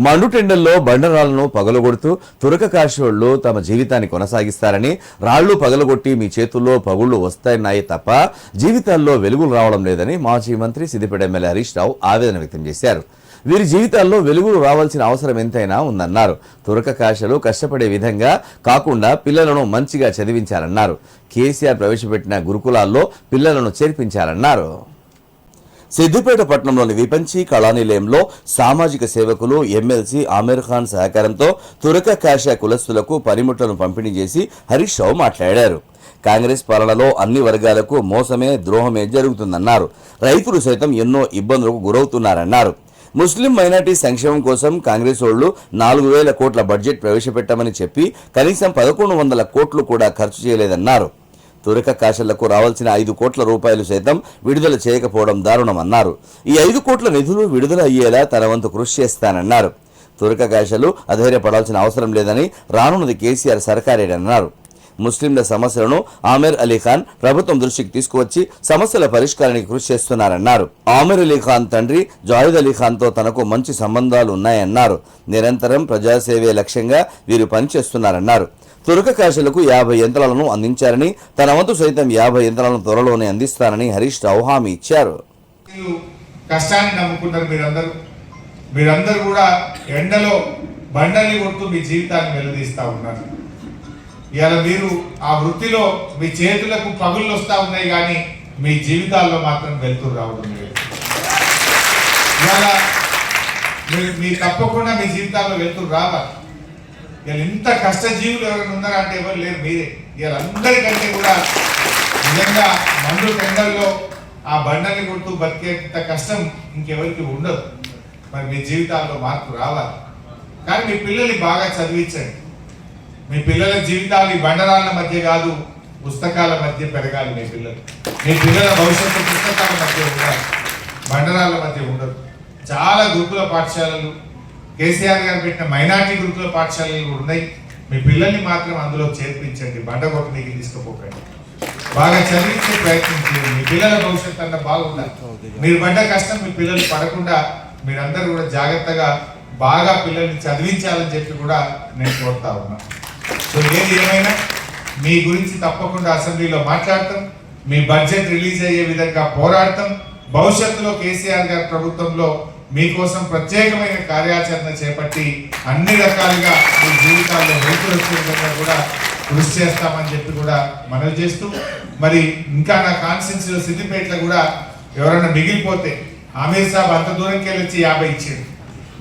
మండుటెండల్లో బండరాలను పగలగొడుతూ తురక కాశోళ్లు తమ జీవితాన్ని కొనసాగిస్తారని, రాళ్లు పగలగొట్టి మీ చేతుల్లో పగుళ్లు వస్తాయన్నాయి తప్ప జీవితాల్లో వెలుగులు రావడం లేదని మాజీ మంత్రి సిద్దిపేట ఎమ్మెల్యే హరీష్ రావు ఆవేదన వ్యక్తం చేశారు. వీరి జీవితాల్లో వెలుగులు రావాల్సిన అవసరం ఎంతైనా ఉందన్నారు. తురక కాశలు కష్టపడే విధంగా కాకుండా పిల్లలను మంచిగా చదివించాలన్నారు. కేసీఆర్ ప్రవేశపెట్టిన గురుకులాల్లో పిల్లలను చేర్పించాలన్నారు. సిద్దిపేట పట్టణంలోని విపంచి కళానిలయంలో సామాజిక సేవకులు ఎమ్మెల్సీ ఆమీర్ ఖాన్ సహకారంతో తురక కాశ కులస్తులకు పనిముట్లను పంపిణీ చేసి హరీష్ రావు మాట్లాడారు. కాంగ్రెస్ పాలనలో అన్ని వర్గాలకు మోసమే ద్రోహమే జరుగుతుందన్నారు. రైతులు సైతం ఎన్నో ఇబ్బందులకు గురవుతున్నారన్నారు. ముస్లిం మైనార్టీ సంక్షేమం కోసం కాంగ్రెస్ వాళ్లు 4,000 కోట్ల బడ్జెట్ ప్రవేశపెట్టామని చెప్పి కనీసం 1,100 కోట్లు కూడా ఖర్చు చేయలేదన్నారు. తురక కాశలకు రావాల్సిన 5 కోట్ల రూపాయలు సైతం విడుదల చేయకపోవడం దారుణమన్నారు. ఈ 5 కోట్ల నిధులు విడుదల అయ్యేలా తన వంతు కృషి చేస్తానన్నారు. తురక కాశలు అధైర్యపడాల్సిన అవసరం లేదని, రానున్నది కేసీఆర్ సర్కారేనన్నారు. ముస్లింల సమస్యలను ఆమీర్ అలీ ఖాన్ ప్రభుత్వం దృష్టికి తీసుకువచ్చి సమస్యల పరిష్కారానికి కృషి చేస్తున్నారన్నారు. ఆమీర్ అలీ ఖాన్ తండ్రి జాయిద్ అలీ ఖాన్తో తనకు మంచి సంబంధాలు ఉన్నాయన్నారు. నిరంతరం ప్రజాసేవే లక్ష్యంగా వీరు పనిచేస్తున్నారన్నారు. తురక కాశలకు 50 యంత్రాలను అందించారని, తన వంతు సైతం 50 యంత్రాలను త్వరలోనే అందిస్తానని హరీష్ రావు హామీ ఇచ్చారు. కష్టాన్ని నమ్ముకున్నారు మీరందరూ కూడా ఎండలో బండల్ని కొడుతూ మీ జీవితాన్ని వెలుదీస్తా ఉన్నారు. ఇవాళ మీరు ఆ వృత్తిలో మీ చేతులకు పగుళ్ళు వస్తా ఉన్నాయి, కానీ మీ జీవితాల్లో మాత్రం వెలుతురు రావడం లేదు. ఇవాళ మీరు తప్పకుండా మీ జీవితాల్లో వెలుతురు రావాలి. ఇవాళ ఇంత కష్టజీవులు ఎవరైనా ఉన్నారా అంటే ఎవరు లేరు, మీరే. ఇవాళ అందరికంటే కూడా నిజంగా మండు టెండర్లో ఆ బండని కొడుతూ బతికేంత కష్టం ఇంకెవరికి ఉండదు. మరి మీ జీవితాల్లో మార్పు రావాలి. కానీ మీ పిల్లల్ని బాగా చదివించండి. మీ పిల్లల జీవితాలు ఈ బండరాళ్ళ మధ్య కాదు, పుస్తకాల మధ్య పెరగాలి. మీ పిల్లల భవిష్యత్తు పుస్తకాల మధ్య ఉండాలి, బండరాళ్ళ మధ్య ఉండదు. చాలా గురుకుల పాఠశాలలు, కేసీఆర్ గారు పెట్టిన మైనార్టీ గురుకుల పాఠశాలలు ఉన్నాయి. మీ పిల్లల్ని మాత్రం అందులో చేర్పించండి, బండగొట్టనికి తీసుకుపోకండి. బాగా చదివించే ప్రయత్నం చేయండి. మీ పిల్లల భవిష్యత్తు అన్న బాగుండాలి. మీరు పడ్డ కష్టం మీ పిల్లలు పడకుండా మీరందరూ కూడా జాగ్రత్తగా బాగా పిల్లల్ని చదివించాలని చెప్పి కూడా నేను కోరుతా ఉన్నా. సో ఏది ఏమైనా మీ గురించి తప్పకుండా అసెంబ్లీలో మాట్లాడతాం, మీ బడ్జెట్ రిలీజ్ అయ్యే విధంగా పోరాడతాం. భవిష్యత్తులో కేసీఆర్ గారి ప్రభుత్వంలో మీకోసం ప్రత్యేకమైన కార్యాచరణ చేపట్టి అన్ని రకాలుగా మీ జీవితాల్లో వెలుతురు వచ్చే విధంగా కూడా కృషి చేస్తామని చెప్పి కూడా మనవి చేస్తూ, మరి ఇంకా నా కాన్స్టిట్యూన్సీలో సిద్దిపేటలో కూడా ఎవరైనా మిగిలిపోతే ఆమీర్ సాబ్ అంత దూరంకి వెళ్ళి వచ్చి 50 ఇచ్చాడు.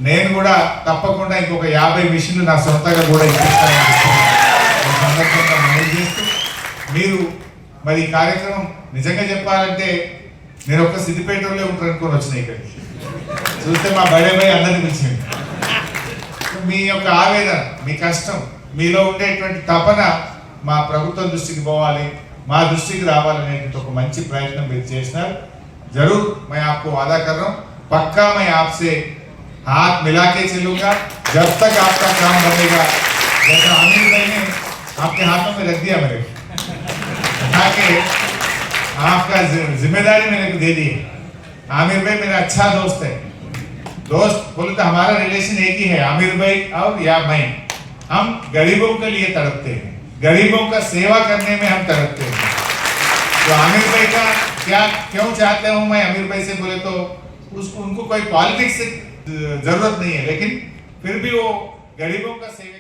నేను కూడా తప్పకుండా ఇంకొక 50 మిషన్లు నా సొంతంగా కూడా ఇప్పిస్తానని సందర్భంగా మనవి చేస్తూ, మీరు మరి ఈ కార్యక్రమం నిజంగా చెప్పాలంటే నేను ఒక్క సిద్దిపేటలో ఉంటారనుకొని వచ్చినాయి. ఇక్కడికి చూస్తే మా బడేబాయి అందరినీ పిలిచింది. మీ యొక్క ఆవేదన, మీ కష్టం, మీలో ఉండేటువంటి తపన మా ప్రభుత్వం దృష్టికి పోవాలి, మా దృష్టికి రావాలనే ఒక మంచి ప్రయత్నం మీరు చేసినారు. जरूर मैं आपको वादा कर रहा हूँ, पक्का मैं आपसे हाथ मिला के चलूंगा जब तक आपका काम बनेगा। जैसा आमिर भाई ने आपके हाथों में रख दिया मेरे, ताकि आपका जिम्मेदारी मैंने दे दी है। आमिर भाई मेरा अच्छा दोस्त है, दोस्त बोले तो हमारा रिलेशन एक ही है, आमिर भाई और या मैं। हम गरीबों के लिए तड़पते हैं, गरीबों का सेवा करने में हम तड़पते हैं। तो आमिर भाई का क्या क्यों चाहते हूँ मैं आमिर भाई से बोले तो उनको कोई पॉलिटिक्स से जरूरत नहीं है, लेकिन फिर भी वो गरीबों का सेवा